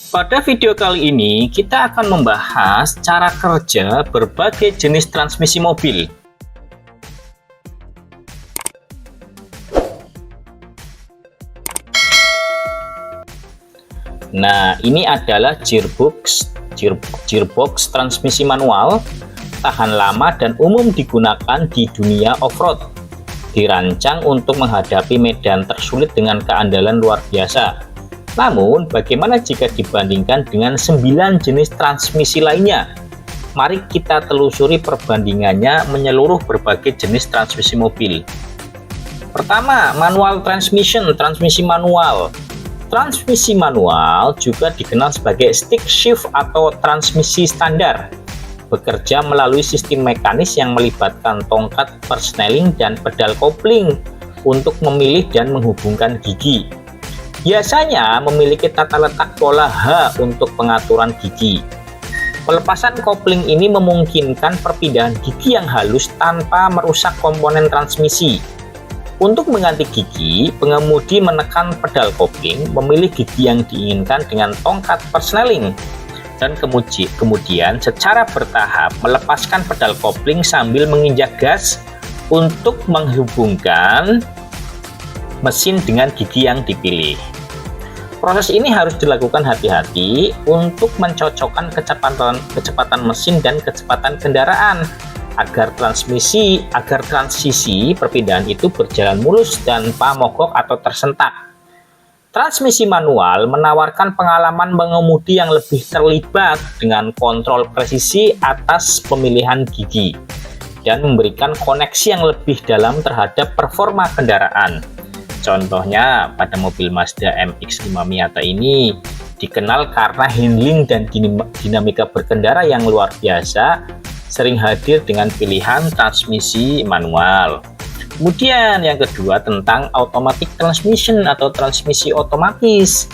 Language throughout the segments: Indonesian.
Pada video kali ini, kita akan membahas cara kerja berbagai jenis transmisi mobil. Nah, ini adalah gearbox transmisi manual, tahan lama dan umum digunakan di dunia off-road. Dirancang untuk menghadapi medan tersulit dengan keandalan luar biasa. Namun, bagaimana jika dibandingkan dengan 9 jenis transmisi lainnya? Mari kita telusuri perbandingannya menyeluruh berbagai jenis transmisi mobil. Pertama, manual transmission, transmisi manual. Transmisi manual juga dikenal sebagai stick shift atau transmisi standar. Bekerja melalui sistem mekanis yang melibatkan tongkat persneling dan pedal kopling untuk memilih dan menghubungkan gigi. Biasanya memiliki tata letak pola H untuk pengaturan gigi. Pelepasan kopling ini memungkinkan perpindahan gigi yang halus tanpa merusak komponen transmisi. Untuk mengganti gigi, pengemudi menekan pedal kopling, memilih gigi yang diinginkan dengan tongkat persneling, dan kemudian secara bertahap melepaskan pedal kopling sambil menginjak gas untuk menghubungkan mesin dengan gigi yang dipilih. Proses ini harus dilakukan hati-hati untuk mencocokkan kecepatan mesin dan kecepatan kendaraan agar transisi perpindahan itu berjalan mulus tanpa mogok atau tersentak. Transmisi manual menawarkan pengalaman mengemudi yang lebih terlibat dengan kontrol presisi atas pemilihan gigi dan memberikan koneksi yang lebih dalam terhadap performa kendaraan. Contohnya pada mobil Mazda MX-5 Miata ini dikenal karena handling dan dinamika berkendara yang luar biasa, sering hadir dengan pilihan transmisi manual. Kemudian yang kedua tentang automatic transmission atau transmisi otomatis.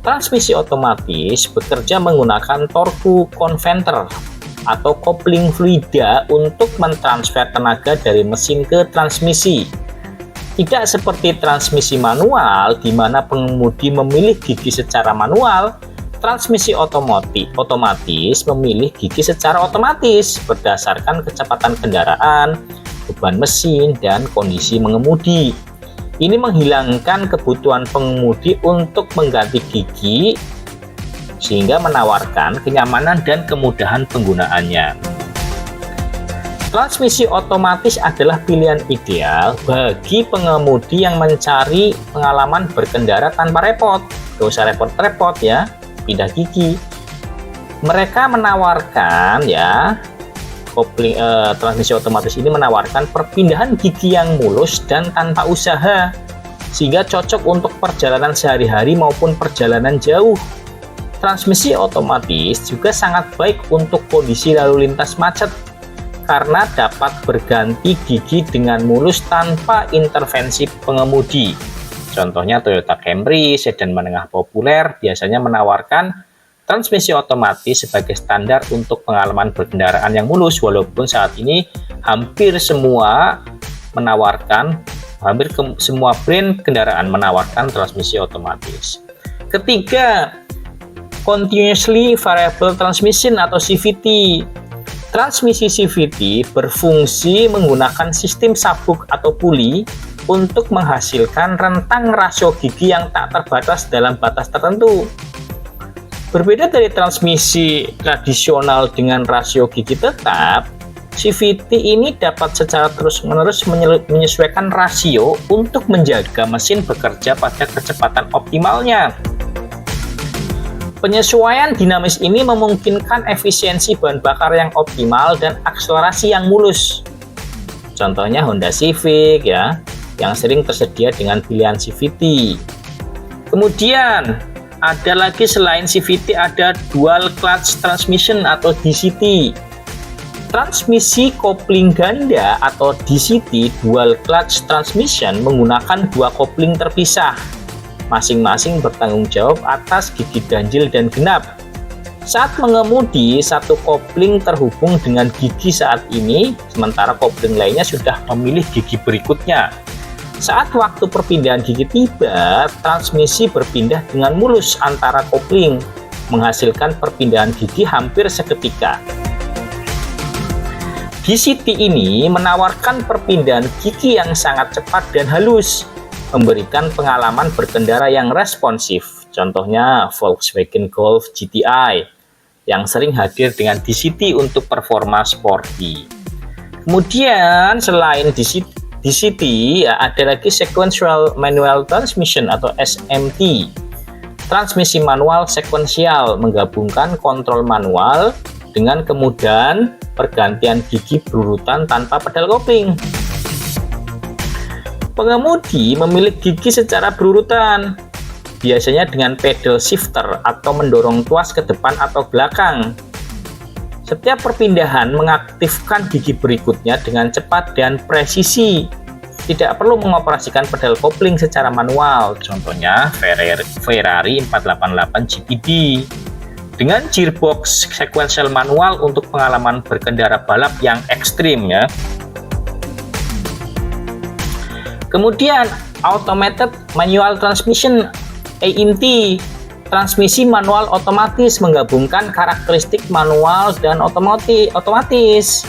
Transmisi otomatis bekerja menggunakan torque converter atau kopling fluida untuk mentransfer tenaga dari mesin ke transmisi. Tidak seperti transmisi manual di mana pengemudi memilih gigi secara manual, transmisi otomatis memilih gigi secara otomatis berdasarkan kecepatan kendaraan, beban mesin, dan kondisi mengemudi. Ini menghilangkan kebutuhan pengemudi untuk mengganti gigi sehingga menawarkan kenyamanan dan kemudahan penggunaannya. Transmisi otomatis adalah pilihan ideal bagi pengemudi yang mencari pengalaman berkendara tanpa repot. Gak usah repot-repot ya, pindah gigi. Mereka menawarkan transmisi otomatis ini menawarkan perpindahan gigi yang mulus dan tanpa usaha, sehingga cocok untuk perjalanan sehari-hari maupun perjalanan jauh. Transmisi otomatis juga sangat baik untuk kondisi lalu lintas macet, karena dapat berganti gigi dengan mulus tanpa intervensi pengemudi. Contohnya Toyota Camry, sedan menengah populer, biasanya menawarkan transmisi otomatis sebagai standar untuk pengalaman berkendaraan yang mulus, walaupun saat ini hampir semua brand kendaraan menawarkan transmisi otomatis. Ketiga, Continuously Variable Transmission atau CVT. Transmisi CVT berfungsi menggunakan sistem sabuk atau puli untuk menghasilkan rentang rasio gigi yang tak terbatas dalam batas tertentu. Berbeda dari transmisi tradisional dengan rasio gigi tetap, CVT ini dapat secara terus-menerus menyesuaikan rasio untuk menjaga mesin bekerja pada kecepatan optimalnya. Penyesuaian dinamis ini memungkinkan efisiensi bahan bakar yang optimal dan akselerasi yang mulus. Contohnya Honda Civic yang sering tersedia dengan pilihan CVT. Kemudian ada lagi selain CVT ada Dual Clutch Transmission atau DCT. Transmisi kopling ganda atau DCT Dual Clutch Transmission menggunakan dua kopling terpisah, masing-masing bertanggung jawab atas gigi ganjil dan genap. Saat mengemudi, satu kopling terhubung dengan gigi saat ini, sementara kopling lainnya sudah memilih gigi berikutnya. Saat waktu perpindahan gigi tiba, transmisi berpindah dengan mulus antara kopling. menghasilkan perpindahan gigi hampir seketika. DCT ini menawarkan perpindahan gigi yang sangat cepat dan halus, memberikan pengalaman berkendara yang responsif. Contohnya Volkswagen Golf GTI yang sering hadir dengan DCT untuk performa sporty. Kemudian selain DCT, ada lagi Sequential Manual Transmission atau SMT. Transmisi manual sekuensial menggabungkan kontrol manual dengan kemudahan pergantian gigi berurutan tanpa pedal kopling. Pengemudi memilih gigi secara berurutan, biasanya dengan pedal shifter atau mendorong tuas ke depan atau belakang. Setiap perpindahan mengaktifkan gigi berikutnya dengan cepat dan presisi. Tidak perlu mengoperasikan pedal kopling secara manual, contohnya Ferrari 488 GTD. Dengan gearbox sequential manual untuk pengalaman berkendara balap yang ekstrim ya. Kemudian Automated Manual Transmission AMT, transmisi manual otomatis menggabungkan karakteristik manual dan otomatis.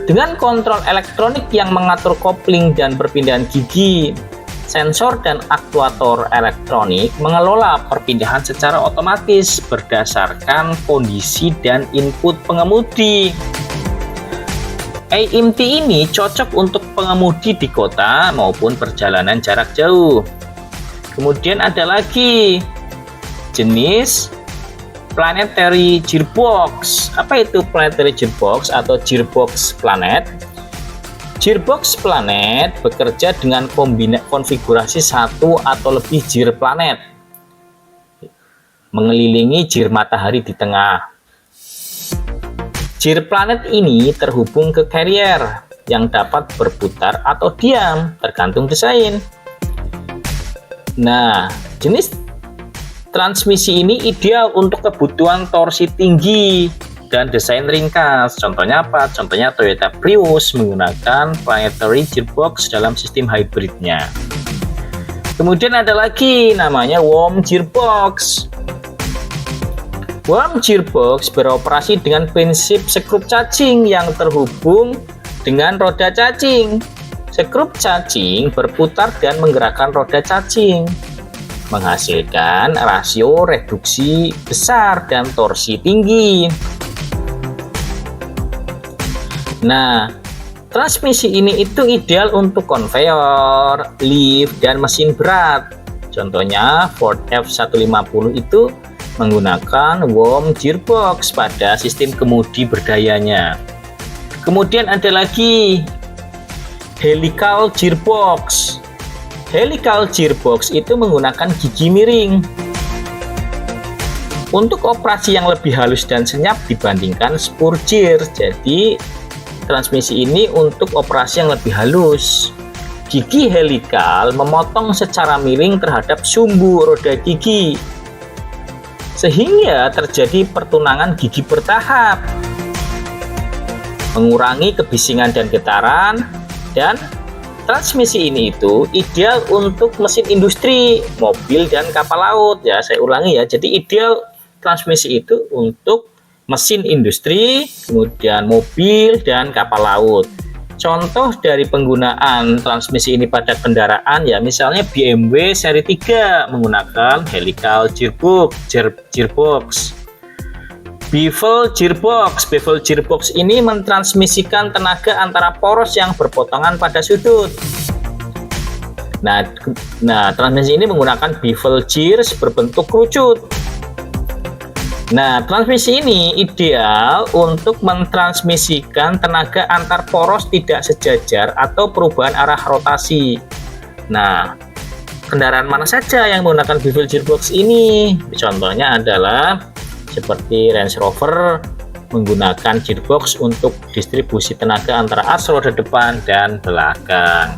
Dengan kontrol elektronik yang mengatur kopling dan perpindahan gigi, sensor dan aktuator elektronik mengelola perpindahan secara otomatis berdasarkan kondisi dan input pengemudi. AMT ini cocok untuk pengemudi di kota maupun perjalanan jarak jauh. Kemudian ada lagi jenis Planetary Gearbox. Apa itu Planetary Gearbox atau Gearbox Planet? Gearbox Planet bekerja dengan konfigurasi satu atau lebih gear planet, mengelilingi gear matahari di tengah. Gear planet ini terhubung ke carrier yang dapat berputar atau diam, tergantung desain. Nah, jenis transmisi ini ideal untuk kebutuhan torsi tinggi dan desain ringkas. Contohnya apa? Contohnya Toyota Prius menggunakan Planetary Gearbox dalam sistem hybridnya. Kemudian ada lagi namanya Worm Gearbox. Worm Gearbox beroperasi dengan prinsip skrup cacing yang terhubung dengan roda cacing. Skrup cacing berputar dan menggerakkan roda cacing, menghasilkan rasio reduksi besar dan torsi tinggi. Nah, transmisi ini itu ideal untuk konveyor, lift, dan mesin berat. Contohnya Ford F150 itu menggunakan Worm Gearbox pada sistem kemudi berdayanya. Kemudian ada lagi Helical Gearbox. Helical Gearbox itu menggunakan gigi miring untuk operasi yang lebih halus dan senyap dibandingkan spur gear. Jadi transmisi ini untuk operasi yang lebih halus. Gigi helikal memotong secara miring terhadap sumbu roda gigi, sehingga terjadi pertunangan gigi bertahap, mengurangi kebisingan dan getaran. Dan transmisi ini itu ideal untuk mesin industri, mobil, dan kapal laut. Ya, saya ulangi ya. Jadi ideal transmisi itu untuk mesin industri, kemudian mobil, dan kapal laut. Contoh dari penggunaan transmisi ini pada kendaraan ya, misalnya BMW seri 3 menggunakan Helical Gearbox. Bevel Gearbox. Bevel Gearbox ini mentransmisikan tenaga antara poros yang berpotongan pada sudut. Nah, transmisi ini menggunakan bevel gears berbentuk kerucut. Nah, transmisi ini ideal untuk mentransmisikan tenaga antar poros tidak sejajar atau perubahan arah rotasi. Nah, kendaraan mana saja yang menggunakan bevel gearbox ini? Contohnya adalah seperti Range Rover menggunakan gearbox untuk distribusi tenaga antara as roda depan dan belakang.